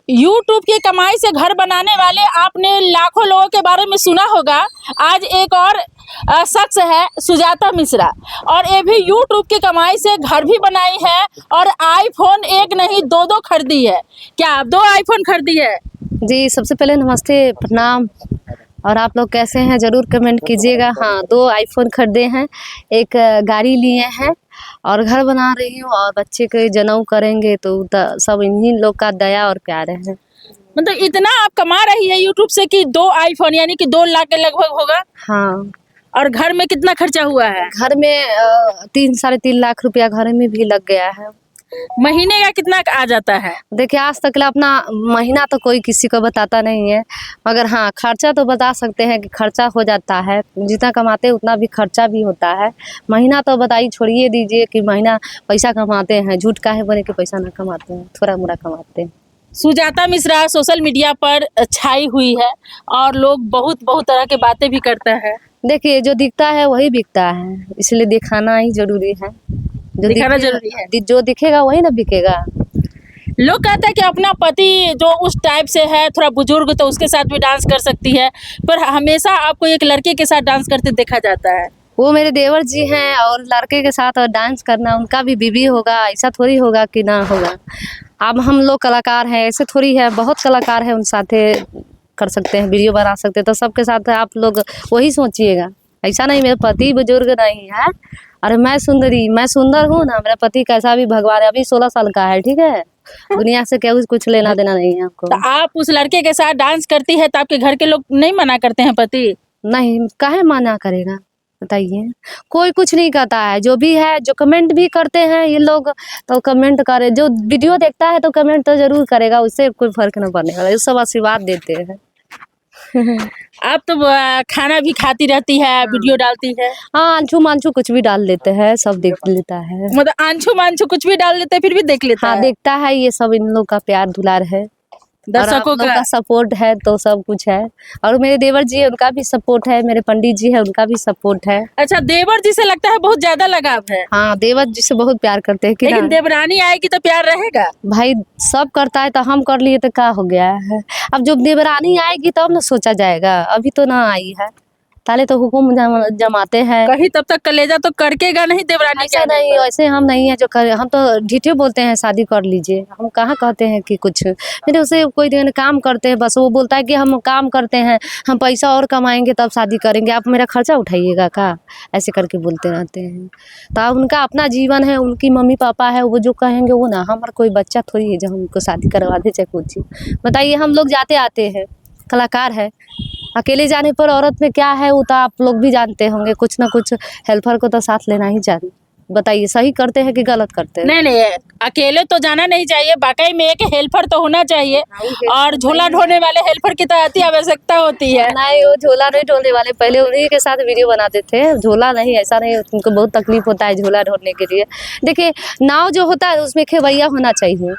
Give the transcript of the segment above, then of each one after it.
YouTube की कमाई से घर बनाने वाले आपने लाखों लोगों के बारे में सुना होगा। आज एक और शख्स है सुजाता मिश्रा, और ये भी यूट्यूब की कमाई से घर भी बनाई है और आईफोन एक नहीं दो दो खरीदी है। क्या आप 2 आईफोन खरीदी है? जी, सबसे पहले नमस्ते, प्रणाम। और आप लोग कैसे हैं ज़रूर कमेंट कीजिएगा। हाँ, 2 आईफोन खरीदे हैं, एक गाड़ी लिए हैं और घर बना रही हूँ और बच्चे के जनेऊ करेंगे तो सब इन्हीं लोग का दया और प्यार है। मतलब इतना आप कमा रही है यूट्यूब से कि 2 आईफोन यानी कि 2 लाख के लगभग होगा। हाँ, और घर में कितना खर्चा हुआ है? घर में 3 साढ़े 3 लाख रुपया घर में भी लग गया है। महीने का कितना आ जाता है? देखिए, आज तक अपना महीना तो कोई किसी को बताता नहीं है, मगर हाँ खर्चा तो बता सकते हैं कि खर्चा हो जाता है। जितना कमाते हैं उतना भी खर्चा भी होता है। महीना तो बताइए, छोड़िए दीजिए कि महीना पैसा कमाते हैं। झूठ काहे बोले कि पैसा ना कमाते हैं, थोड़ा मोड़ा कमाते हैं। सुजाता मिश्रा सोशल मीडिया पर छाई हुई है और लोग बहुत तरह के बातें भी करते हैं। देखिए, जो दिखता है वही बिकता है, इसलिए दिखाना ही जरूरी है। दिखाना जरूरी है। जो दिखेगा वही ना बिकेगा। लोग कहते हैं कि अपना पति जो उस टाइप से है, थोड़ा बुजुर्ग, तो उसके साथ भी डांस कर सकती है, पर हमेशा आपको एक लड़के के साथ डांस करते देखा जाता है। वो मेरे देवर जी हैं और लड़के के साथ और डांस करना उनका भी बीवी होगा, ऐसा थोड़ी होगा कि ना होगा। अब हम लोग कलाकार हैं, ऐसे थोड़ी है, बहुत कलाकार है, उन साथे कर सकते हैं, वीडियो बना सकते हैं, तो सबके साथ आप लोग वही सोचिएगा। ऐसा नहीं मेरे पति बुजुर्ग नहीं है। अरे मैं सुंदर हूँ ना, मेरा पति कैसा भी भगवान है, अभी 16 साल का है, ठीक है। दुनिया से क्या कुछ लेना देना नहीं है आपको। तो आप उस लड़के के साथ डांस करती है तो आपके घर के लोग नहीं मना करते हैं पति? नहीं, काहे मना करेगा बताइए। कोई कुछ नहीं कहता है, जो भी है, जो कमेंट भी करते हैं ये लोग तो कमेंट करे, जो वीडियो देखता है तो कमेंट तो जरूर करेगा, उससे कोई फर्क नहीं पड़ने वाला, सब आशीर्वाद देते हैं। आप तो खाना भी खाती रहती है, वीडियो डालती है। हाँ, आंचू मांचू कुछ भी डाल लेते हैं, सब देख लेता है। मतलब आंचू मांचू कुछ भी डाल देते हैं फिर भी देख लेता हाँ, है। देखता है, ये सब इन लोग का प्यार दुलार है, दर्शकों का सपोर्ट है तो सब कुछ है। और मेरे देवर जी है, उनका भी सपोर्ट है, मेरे पंडित जी है, उनका भी सपोर्ट है। अच्छा, देवर जी से लगता है बहुत ज्यादा लगाव है। हाँ, देवर जी से बहुत प्यार करते हैं। लेकिन देवरानी आएगी तो प्यार रहेगा भाई, सब करता है तो हम कर लिए तो क्या हो गया है। अब जब देवरानी आएगी तब ना सोचा जाएगा, अभी तो ना आई है, ताले तो हुकुम जमाते हैं। कहीं तब तक कलेजा तो करकेगा नहीं देवरानी? ऐसा नहीं, ऐसे हम नहीं है जो कर, हम तो ढीठे बोलते हैं शादी कर लीजिए, हम कहाँ कहते हैं कि कुछ। फिर उसे कोई दिन काम करते हैं, बस वो बोलता है कि हम काम करते हैं, हम पैसा और कमाएंगे तब शादी करेंगे, आप मेरा खर्चा उठाइएगा का, ऐसे करके बोलते रहते हैं। तो अब उनका अपना जीवन है, उनकी मम्मी पापा है, वो जो कहेंगे वो ना, हमारा कोई बच्चा थोड़ी है जो हमको शादी करवा दे चाहे कुछ। बताइए, हम लोग जाते आते हैं, कलाकार है, अकेले जाने पर औरत में क्या है वो तो आप लोग भी जानते होंगे, कुछ ना कुछ हेल्पर को तो साथ लेना ही चाहिए। बताइए, सही करते हैं कि गलत करते हैं? नहीं, अकेले तो जाना नहीं चाहिए, वाकई में एक हेल्पर तो होना चाहिए, और झोला ढोने वाले हेल्पर की तो अति आवश्यकता होती है। नहीं, वो झोला नहीं ढोने वाले, पहले उन्हीं के साथ वीडियो बनाते थे, झोला नहीं, ऐसा नहीं, उनको बहुत तकलीफ होता है झोला ढोने के लिए। देखिए, नाव जो होता है उसमें खेवैया होना चाहिए,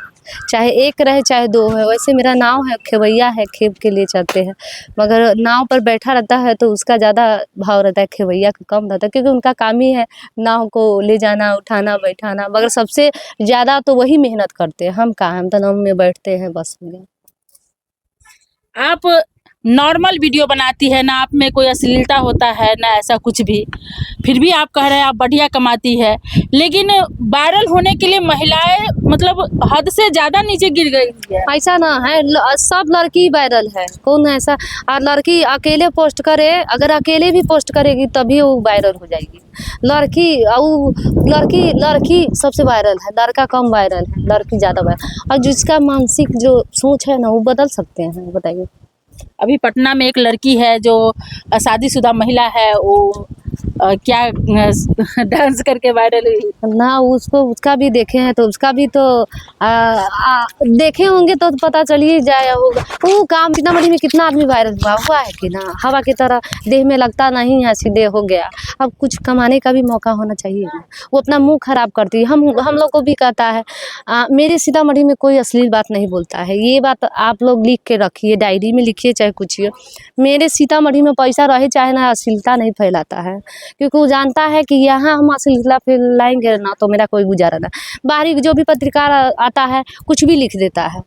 चाहे एक रहे चाहे 2 है। वैसे मेरा नाव है, खेवैया है, खेव के लिए चलते हैं, मगर नाव पर बैठा रहता है तो उसका ज़्यादा भाव रहता है, खेवैया का कम रहता है, क्योंकि उनका काम ही है नाव को ले जाना, उठाना, बैठाना। मगर सबसे ज़्यादा तो वही मेहनत करते हैं, हम कहाँ, हम तो नाव में बैठते हैं, बस हो गया। आप नॉर्मल वीडियो बनाती है ना, आप में कोई अश्लीलता होता है ना, ऐसा कुछ भी, फिर भी आप कह रहे हैं आप बढ़िया कमाती है, लेकिन वायरल होने के लिए महिलाएं मतलब हद से ज़्यादा नीचे गिर गई है। ऐसा ना है, सब लड़की वायरल है, कौन ऐसा। और लड़की अकेले पोस्ट करे, अगर अकेले भी पोस्ट करेगी तभी वो वायरल हो जाएगी। लड़की सबसे वायरल है, लड़का कम वायरल है, लड़की ज़्यादा वायरल। और जिसका मानसिक जो सोच है ना वो बदल सकते हैं। बताइए, अभी पटना में एक लड़की है जो शादीशुदा महिला है, वो क्या डांस करके वायरल हुई ना, उसको उसका भी देखे हैं तो उसका भी तो देखे होंगे तो पता चल ही जाए होगा। वो काम सीतामढ़ी में कितना आदमी वायरल हुआ है कि ना, हवा की तरह देह में लगता नहीं है, सीधे हो गया। अब कुछ कमाने का भी मौका होना चाहिए ना, वो अपना मुंह खराब करती है। हम लोग को भी कहता है, मेरे सीतामढ़ी में कोई अश्लील बात नहीं बोलता है, ये बात आप लोग लिख के रखिए, डायरी में लिखिए चाहे कुछ। मेरे सीतामढ़ी में पैसा रहे चाहे ना, अश्लीलता नहीं फैलाता है, क्योंकि वो जानता है कि यहाँ हम अश्लीलता फैलाएंगे ना तो मेरा कोई गुजारा ना। बाहरी जो भी पत्रकार आता है कुछ भी लिख देता है।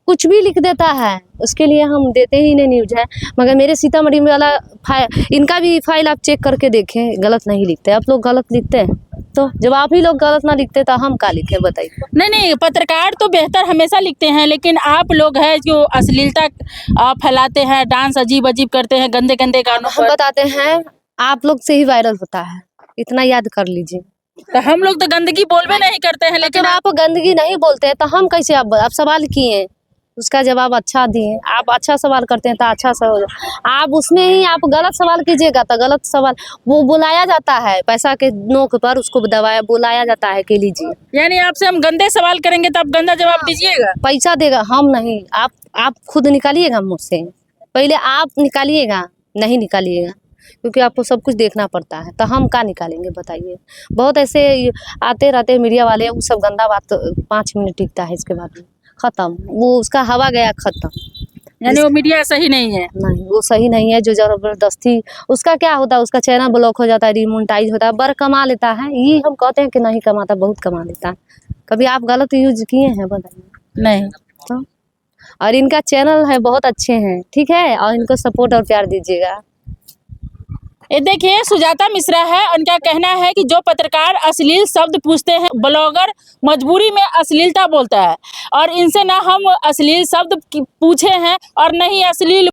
कुछ भी लिख देता है, उसके लिए हम देते ही नहीं न्यूज है। मगर मेरे सीतामढ़ी में वाला इनका भी फाइल आप चेक करके देखें, गलत नहीं लिखते। आप लोग गलत लिखते हैं, तो जब आप ही लोग गलत ना लिखते तो हम क्या लिखें बताइए। नहीं, पत्रकार तो बेहतर हमेशा लिखते हैं, लेकिन आप लोग हैं जो अश्लीलता फैलाते हैं, डांस अजीब अजीब करते हैं, गंदे गंदे गानों हम पर। बताते हैं, आप लोग से ही वायरल होता है, इतना याद कर लीजिए। तो हम लोग तो गंदगी बोलबे नहीं करते हैं, लेकिन जब आप गंदगी नहीं बोलते हैं तो हम कैसे, आप सवाल किए, उसका जवाब अच्छा दिए। आप अच्छा सवाल करते हैं तो अच्छा सवाल, आप उसमें ही आप गलत सवाल कीजिएगा तो गलत सवाल। वो बुलाया जाता है पैसा के नोक पर, उसको दबाया बुलाया जाता है कि लीजिए। यानी आपसे हम गंदे सवाल करेंगे तो आप गंदा जवाब दीजिएगा। पैसा देगा, हम नहीं। आप खुद निकालिएगा मुझसे, पहले आप निकालिएगा, नहीं निकालिएगा, क्योंकि आपको सब कुछ देखना पड़ता है, तो हम क्या निकालेंगे बताइए। बहुत ऐसे आते रहते मीडिया वाले, वो सब गंदा बात 5 मिनट टिकता है, इसके बाद में खत्म, वो उसका हवा गया खत्म। यानी वो मीडिया सही नहीं है। नहीं, वो सही नहीं है। जो जबरदस्ती, उसका क्या होता है, उसका चैनल ब्लॉक हो जाता है, डिमोनेटाइज होता है, बर कमा लेता है। ये हम कहते हैं कि नहीं कमाता, बहुत कमा लेता है। कभी आप गलत यूज किए हैं बताइए। नहीं, तो और इनका चैनल है, बहुत अच्छे हैं, ठीक है, और इनको सपोर्ट और प्यार दीजिएगा। ये देखिए सुजाता मिश्रा है, उनका कहना है कि जो पत्रकार अश्लील शब्द पूछते हैं, ब्लॉगर मजबूरी में अश्लीलता बोलता है, और इनसे ना हम अश्लील शब्द पूछे हैं और न ही अश्लील